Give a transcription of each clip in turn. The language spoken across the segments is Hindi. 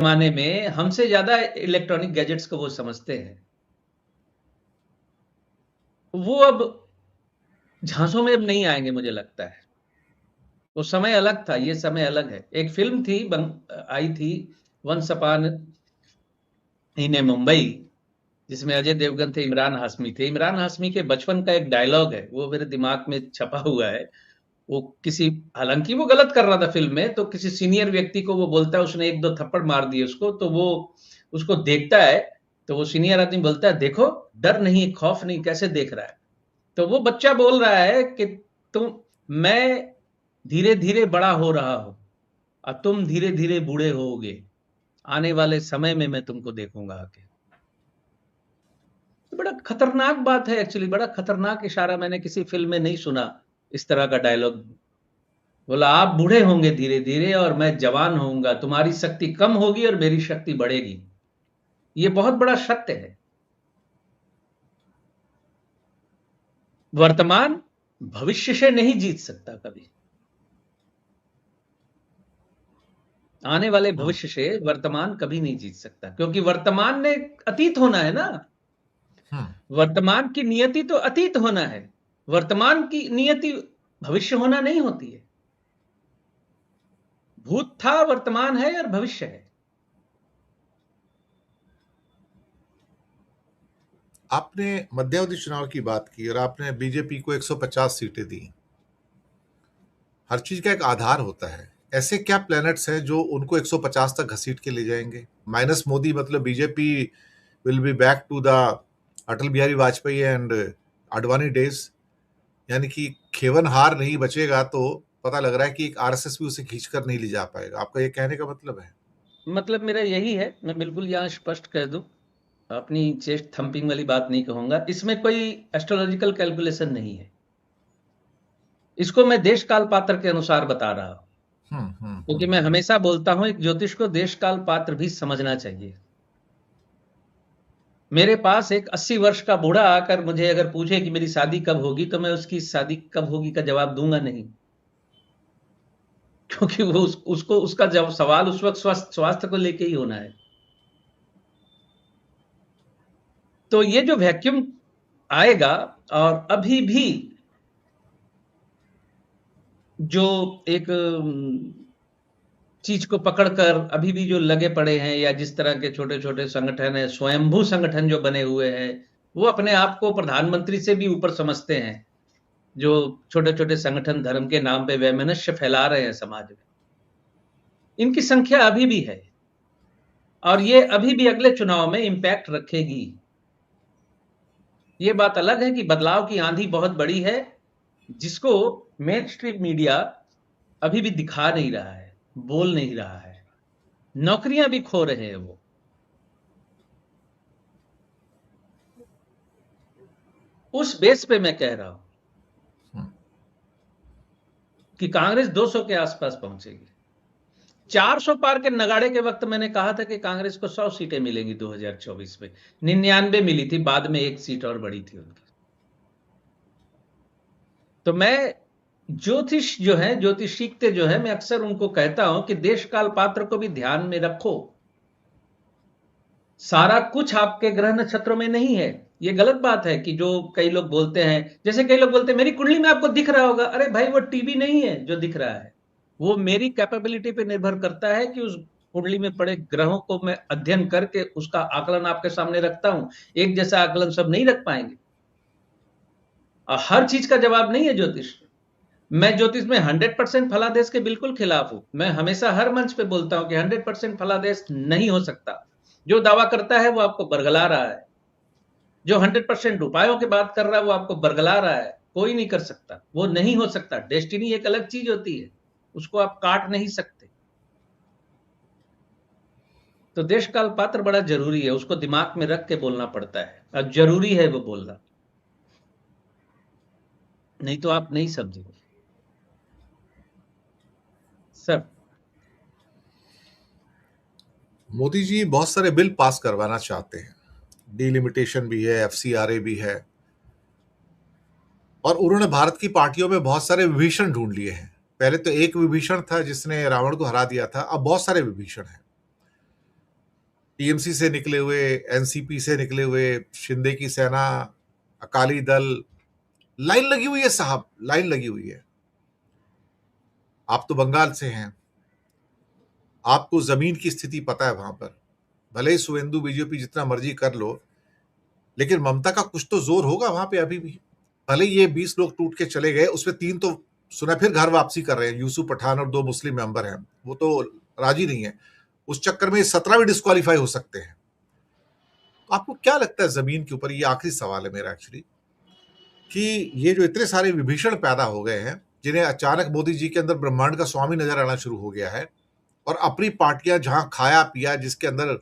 जमाने में हमसे ज्यादा इलेक्ट्रॉनिक गैजेट्स को वो समझते हैं। वो अब झांसों में अब नहीं आएंगे मुझे लगता है। वो समय अलग था, ये समय अलग है। एक फिल्म थी आई थी, वंस अपॉन इन ए मुंबई, जिसमें अजय देवगन थे, इमरान हाशमी थे। इमरान हाशमी के बचपन का एक डायलॉग है, वो मेरे दिमाग में छपा हुआ है। वो किसी, हालांकि वो गलत कर रहा था फिल्म में, तो किसी सीनियर व्यक्ति को वो बोलता है, उसने एक दो थप्पड़ मार दिए उसको, तो वो उसको देखता है। तो वो सीनियर आदमी बोलता है, देखो, डर नहीं, खौफ नहीं, कैसे देख रहा है। तो वो बच्चा बोल रहा है कि तुम मैं धीरे धीरे बड़ा हो रहा हूं और तुम धीरे धीरे बूढ़े होगे, आने वाले समय में मैं तुमको देखूंगा आके। तो बड़ा खतरनाक बात है एक्चुअली, बड़ा खतरनाक इशारा, मैंने किसी फिल्म में नहीं सुना इस तरह का डायलॉग। बोला, आप बूढ़े होंगे धीरे धीरे और मैं जवान होऊंगा, तुम्हारी शक्ति कम होगी और मेरी शक्ति बढ़ेगी। ये बहुत बड़ा सत्य है। वर्तमान भविष्य से नहीं जीत सकता कभी। आने वाले भविष्य से वर्तमान कभी नहीं जीत सकता, क्योंकि वर्तमान ने अतीत होना है ना। वर्तमान की नियति तो अतीत होना है, वर्तमान की नियति भविष्य होना नहीं होती है। भूत था, वर्तमान है और भविष्य है। आपने मध्यावधि चुनाव की बात की और आपने बीजेपी को 150 सीटें दी। हर चीज का एक आधार होता है। ऐसे क्या प्लैनेट्स हैं जो उनको 150 तक घसीट के ले जाएंगे? माइनस मोदी मतलब BJP will be back to the Atal Bihari Vajpayee and Advani days. यानी कि खेवन हार नहीं बचेगा, तो पता लग रहा है कि एक आरएसएस भी उसे खींचकर नहीं ले जा पाएगा। आपका ये कहने का मतलब है? मतलब मेरा यही है, मैं बिल्कुल यहां स्पष्ट कह दूं, अपनी चेस्ट थंपिंग वाली बात नहीं कहूंगा। इसमें कोई एस्ट्रोलॉजिकल कैलकुलेशन नहीं है। इसको मैं देश काल पात्र के अनुसार बता रहा हूं, क्योंकि मैं हमेशा बोलता हूं, एक ज्योतिष को देश काल पात्र भी समझना चाहिए। मेरे पास एक 80 वर्ष का बूढ़ा आकर मुझे अगर पूछे कि मेरी शादी कब होगी, तो मैं उसकी शादी कब होगी का जवाब दूंगा नहीं, क्योंकि वो उसको उसका जब सवाल उस वक्त स्वास्थ्य को लेके ही होना है। तो ये जो वैक्यूम आएगा, और अभी भी जो एक चीज को पकड़कर अभी भी जो लगे पड़े हैं, या जिस तरह के छोटे छोटे संगठन है, स्वयंभू संगठन जो बने हुए हैं, वो अपने आप को प्रधानमंत्री से भी ऊपर समझते हैं। जो छोटे छोटे संगठन धर्म के नाम पे वैमनस्य फैला रहे हैं समाज में, इनकी संख्या अभी भी है, और ये अभी भी अगले चुनाव में इंपैक्ट रखेगी। ये बात अलग है कि बदलाव की आंधी बहुत बड़ी है, जिसको मेन स्ट्रीम मीडिया अभी भी दिखा नहीं रहा है, बोल नहीं रहा है। नौकरियां भी खो रहे हैं वो। उस बेस पे मैं कह रहा हूं कि कांग्रेस 200 के आसपास पहुंचेगी। 400 पार के नगाड़े के वक्त मैंने कहा था कि कांग्रेस को 100 सीटें मिलेंगी 2024 में। 99 मिली थी, बाद में एक सीट और बढ़ी थी उनकी। तो मैं ज्योतिष जो है, ज्योतिषीक्ते जो है, मैं अक्सर उनको कहता हूं कि देश काल पात्र को भी ध्यान में रखो। सारा कुछ आपके ग्रह नक्षत्रों में नहीं है। ये गलत बात है कि जो कई लोग बोलते हैं, जैसे कई लोग बोलते हैं मेरी कुंडली में आपको दिख रहा होगा। अरे भाई, वो टीवी नहीं है जो दिख रहा है, वो मेरी कैपेबिलिटी पे निर्भर करता है कि उस कुंडली में पड़े ग्रहों को मैं अध्ययन करके उसका आकलन आपके सामने रखता हूं। एक जैसा आकलन सब नहीं रख पाएंगे, और हर चीज का जवाब नहीं है ज्योतिष। मैं ज्योतिष में 100% फलादेश के बिल्कुल खिलाफ हूं। मैं हमेशा हर मंच पे बोलता हूं कि 100% फलादेश नहीं हो सकता। जो दावा करता है वो आपको बरगला रहा है, जो 100% उपायों की बात कर रहा है वो आपको बरगला रहा है। कोई नहीं कर सकता, वो नहीं हो सकता। डेस्टिनी एक अलग चीज होती है, उसको आप काट नहीं सकते। तो देश काल पात्र बड़ा जरूरी है, उसको दिमाग में रख के बोलना पड़ता है, और जरूरी है वो बोलना, नहीं तो आप नहीं समझेंगे सर। मोदी जी बहुत सारे बिल पास करवाना चाहते हैं। डिलिमिटेशन भी है, एफसीआरए भी है, और उन्होंने भारत की पार्टियों में बहुत सारे विभीषण ढूंढ लिए हैं। पहले तो एक विभीषण था जिसने रावण को हरा दिया था, अब बहुत सारे विभीषण हैं। टीएमसी से निकले हुए, एनसीपी से निकले हुए, शिंदे की सेना, अकाली दल, लाइन लगी हुई है साहब, लाइन लगी हुई है। आप तो बंगाल से हैं, आपको जमीन की स्थिति पता है वहां पर। भले ही सुवेंदु बीजेपी जितना मर्जी कर लो, लेकिन ममता का कुछ तो जोर होगा वहां पे अभी भी। भले ये 20 लोग टूट के चले गए, उसमें 3 तो सुना फिर घर वापसी कर रहे हैं, यूसुफ पठान और 2 मुस्लिम मेंबर हैं, वो तो राजी नहीं है। उस चक्कर में 17 भी डिस्क्वालीफाई हो सकते हैं। तो आपको क्या लगता है जमीन के ऊपर, ये आखिरी सवाल है मेरा एक्चुअली, कि ये जो इतने सारे विभीषण पैदा हो गए हैं, जिन्हें अचानक मोदी जी के अंदर ब्रह्मांड का स्वामी नजर आना शुरू हो गया है, और अपनी पार्टियां जहां खाया पिया, जिसके अंदर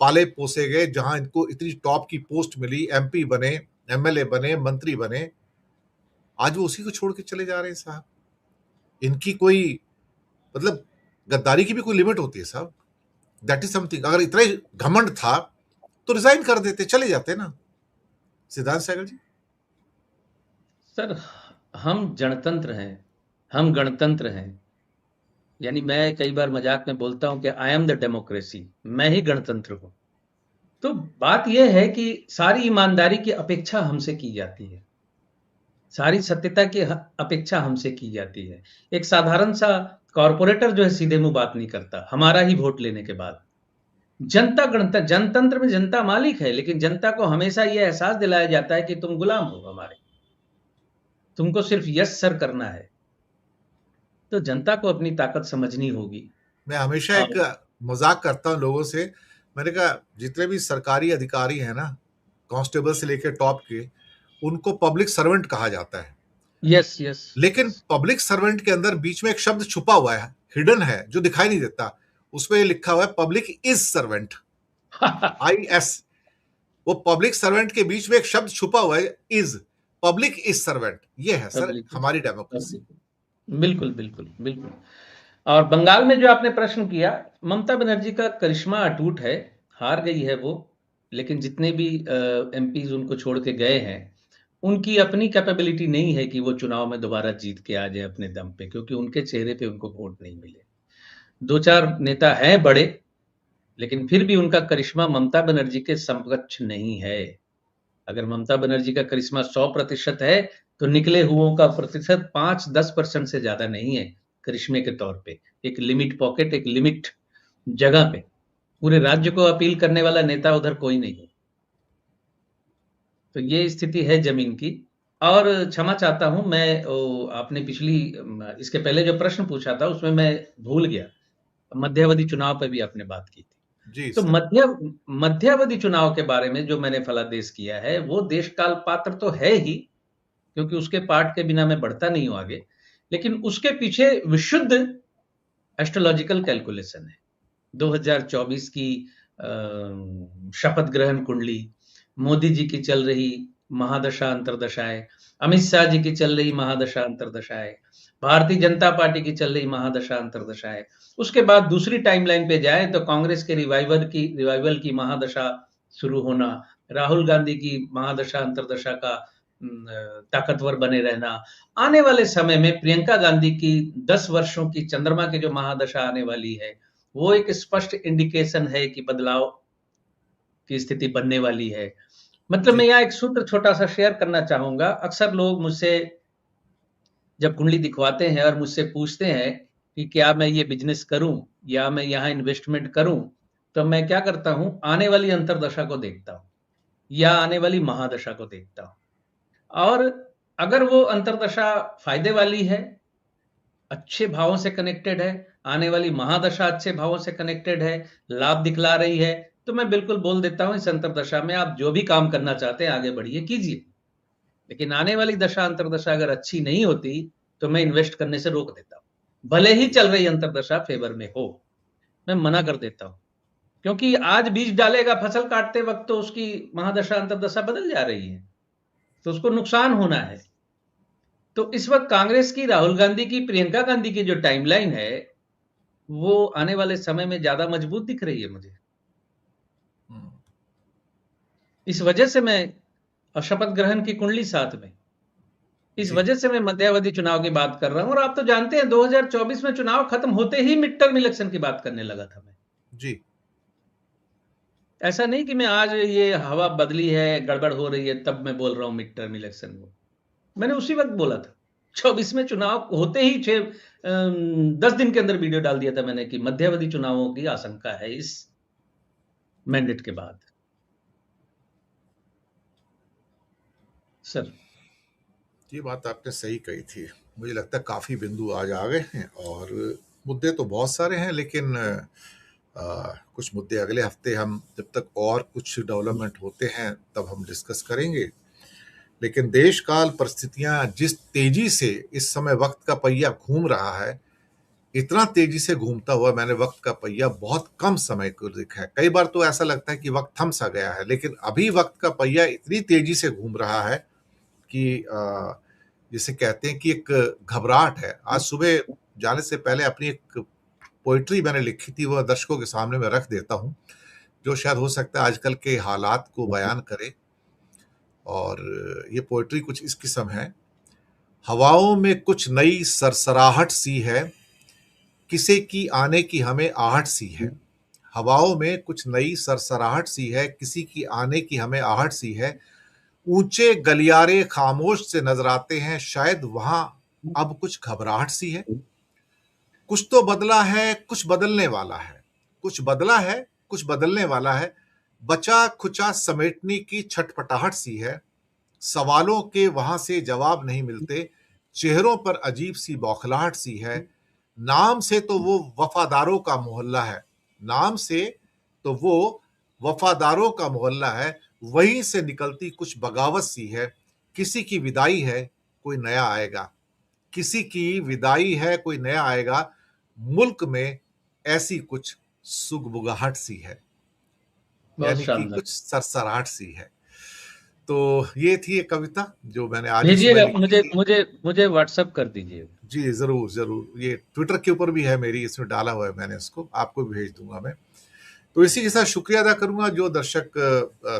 पाले पोसे गए, जहां इनको इतनी टॉप की पोस्ट मिली, एमपी बने, एमएलए बने, मंत्री बने, आज वो उसी को छोड़ के चले जा रहे हैं साहब। इनकी कोई मतलब गद्दारी की भी कोई लिमिट होती है साहब। That is something. अगर इतना ही घमंड था तो रिजाइन कर देते, चले जाते ना। सिद्धांत सहगल जी। सर, हम जनतंत्र हैं, हम गणतंत्र हैं। यानी मैं कई बार मजाक में बोलता हूं कि आई एम द डेमोक्रेसी, मैं ही गणतंत्र हूं। तो बात यह है कि सारी ईमानदारी की अपेक्षा हमसे की जाती है, सारी सत्यता की अपेक्षा हमसे की जाती है। एक साधारण सा कॉर्पोरेटर जो है सीधे मुंह बात नहीं करता हमारा ही वोट लेने के बाद। जनता गणतंत्र, जनतंत्र में जनता मालिक है, लेकिन जनता को हमेशा यह एहसास दिलाया जाता है कि तुम गुलाम हो हमारे, तुमको सिर्फ यस सर करना है। तो जनता को अपनी ताकत समझनी होगी। मैं हमेशा एक और मजाक करता हूं लोगों से, मैंने कहा जितने भी सरकारी अधिकारी हैं ना, कांस्टेबल से लेकर टॉप के, उनको पब्लिक सर्वेंट कहा जाता है। यस यस लेकिन यस पब्लिक सर्वेंट के अंदर बीच में एक शब्द छुपा हुआ है, हिडन है, जो दिखाई नहीं देता। उसमें लिखा हुआ है पब्लिक इज सर्वेंट, IS। वो पब्लिक सर्वेंट के बीच में एक शब्द छुपा हुआ है, इज। पब्लिक इज सर्वेंट, ये है सर पब्लिक हमारी डेमोक्रेसी। पब्लिक बिल्कुल बिल्कुल बिल्कुल। और बंगाल में जो आपने प्रश्न किया, ममता बनर्जी का करिश्मा अटूट है। हार गई है वो, लेकिन जितने भी एमपीज उनको छोड़ के गए हैं, उनकी अपनी कैपेबिलिटी नहीं है कि वो चुनाव में दोबारा जीत के आ जाए अपने दम पे, क्योंकि उनके चेहरे पे उनको वोट नहीं मिले। 2-4 नेता हैं बड़े, लेकिन फिर भी उनका करिश्मा ममता बनर्जी के समकक्ष नहीं है। अगर ममता बनर्जी का करिश्मा 100% है, तो निकले हुओं का प्रतिशत 5-10% से ज्यादा नहीं है करिश्मे के तौर पे। एक लिमिट पॉकेट, एक लिमिट जगह पे पूरे राज्य को अपील करने वाला नेता उधर कोई नहीं है। तो ये स्थिति है जमीन की। और क्षमा चाहता हूं मैं, आपने पिछली इसके पहले जो प्रश्न पूछा था उसमें मैं भूल गया, मध्यावधि चुनाव पे भी आपने बात की थी। जी तो सर। मध्यावधि चुनाव के बारे में जो मैंने फलादेश किया है, वो देशकाल पात्र तो है ही, क्योंकि उसके पार्ट के बिना मैं बढ़ता नहीं हूं आगे। लेकिन उसके पीछे विशुद्ध एस्ट्रोलॉजिकल कैलकुलेशन है। 2024 की शपथ ग्रहण कुंडली, मोदी जी की चल रही महादशा अंतरदशाएं, अमित शाह जी की चल रही महादशा अंतरदशाएं, भारतीय जनता पार्टी की चल रही महादशा अंतरदशाएं। उसके बाद दूसरी टाइमलाइन पे जाए तो कांग्रेस के रिवाइवल की महादशा शुरू होना, राहुल गांधी की महादशा अंतरदशा का ताकतवर बने रहना, आने वाले समय में प्रियंका गांधी की 10 वर्षों की चंद्रमा की जो महादशा आने वाली है, वो एक स्पष्ट इंडिकेशन है कि बदलाव की स्थिति बनने वाली है। मतलब मैं जी। यहाँ एक सूत्र छोटा सा शेयर करना चाहूंगा। अक्सर लोग मुझसे जब कुंडली दिखवाते हैं और मुझसे पूछते हैं कि क्या मैं ये बिजनेस करूं या मैं यहाँ इन्वेस्टमेंट करूं, तो मैं क्या करता हूं, आने वाली अंतरदशा को देखता हूं या आने वाली महादशा को देखता हूं। और अगर वो अंतरदशा फायदे वाली है, अच्छे भावों से कनेक्टेड है, आने वाली महादशा अच्छे भावों से कनेक्टेड है, लाभ दिखला रही है, तो मैं बिल्कुल बोल देता हूं इस अंतरदशा में आप जो भी काम करना चाहते हैं आगे बढ़िए, कीजिए। लेकिन आने वाली दशा अंतरदशा अगर अच्छी नहीं होती, तो मैं इन्वेस्ट करने से रोक देता हूं, भले ही चल रही अंतरदशा फेवर में हो, मैं मना कर देता हूं। क्योंकि आज बीज डालेगा, फसल काटते वक्त तो उसकी महादशा अंतरदशा बदल जा रही है, तो उसको नुकसान होना है। तो इस वक्त कांग्रेस की, राहुल गांधी की, प्रियंका गांधी की जो टाइमलाइन है, वो आने वाले समय में ज्यादा मजबूत दिख रही है मुझे। इस वजह से मैं शपथ ग्रहण की कुंडली साथ में, इस जी। वजह से मैं मध्यावधि चुनाव की बात कर रहा हूं। और आप तो जानते हैं 2024 में चुनाव खत्म होते ही मिड टर्म इलेक्शन की बात करने लगा था मैं। जी। ऐसा नहीं कि मैं आज ये हवा बदली है, गड़बड़ हो रही है, तब मैं बोल रहा हूँ मिड टर्म इलेक्शन को। मैंने उसी वक़्त बोला था। 24 में चुनाव होते ही 10 दिन के अंदर वीडियो डाल दिया था मैंने कि मध्यावधि चुनावों की आशंका है इस मैंडेट के बाद। सर। ये बात आपने सही कही थी। मुझे लगता है काफ़ी बिंदु आज आ गए हैं और मुद्दे तो बहुत सारे हैं, लेकिन कुछ मुद्दे अगले हफ्ते हम जब तक और कुछ डेवलपमेंट होते हैं तब हम डिस्कस करेंगे। लेकिन देश काल परिस्थितियां जिस तेजी से इस समय वक्त का पहिया घूम रहा है, इतना तेजी से घूमता हुआ मैंने वक्त का पहिया बहुत कम समय को देखा है। कई बार तो ऐसा लगता है कि वक्त थम सा गया है, लेकिन अभी वक्त का पहिया इतनी तेजी से घूम रहा है कि जिसे कहते हैं कि एक घबराहट है। आज सुबह जाने से पहले अपनी एक पोइट्री मैंने लिखी थी, वह दर्शकों के सामने मैं रख देता हूँ, जो शायद हो सकता है आजकल के हालात को बयान करे। और ये पोइट्री कुछ इस किस्म है: हवाओं में कुछ नई सरसराहट सी है, किसी की आने की हमें आहट सी है। हवाओं में कुछ नई सरसराहट सी है, किसी की आने की हमें आहट सी है। ऊंचे गलियारे खामोश से नजर आते हैं, शायद वहां अब कुछ घबराहट सी है। कुछ तो बदला है, कुछ बदलने वाला है। कुछ बदला है, कुछ बदलने वाला है। बचा खुचा समेटने की छटपटाहट सी है। सवालों के वहां से जवाब नहीं मिलते, चेहरों पर अजीब सी बौखलाहट सी है। नाम से तो वो वफादारों का मोहल्ला है, नाम से तो वो वफादारों का मोहल्ला है, वहीं से निकलती कुछ बगावत सी है। किसी की विदाई है, कोई नया आएगा। किसी की विदाई है, कोई नया आएगा। मुल्क में ऐसी कुछ सुगबुगाहट सी है, बहुत यानी कि शानदार। कुछ सरसराहट सी है। तो ये थी एक कविता जो मैंने आज ही सुबह भेजिएगा, लिखी मुझे थी। मुझे मुझे व्हाट्सएप कर दीजिएगा। जी जरूर जरूर, ये ट्विटर के ऊपर भी है मेरी, इसमें डाला हुआ है मैंने, इसको आपको भी भेज दूंगा मैं। तो इसी के साथ शुक्रिया अदा करूंगा जो दर्शक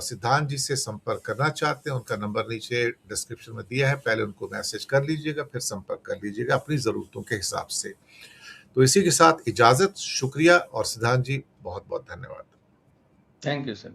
सिद्धांत जी से संपर्क करना चाहते हैं, उनका नंबर नीचे डिस्क्रिप्शन में दिया है, पहले उनको मैसेज कर लीजिएगा, फिर संपर्क कर लीजिएगा अपनी जरूरतों के हिसाब से। तो इसी के साथ इजाजत, शुक्रिया, और सिद्धांत जी बहुत बहुत धन्यवाद। Thank you sir.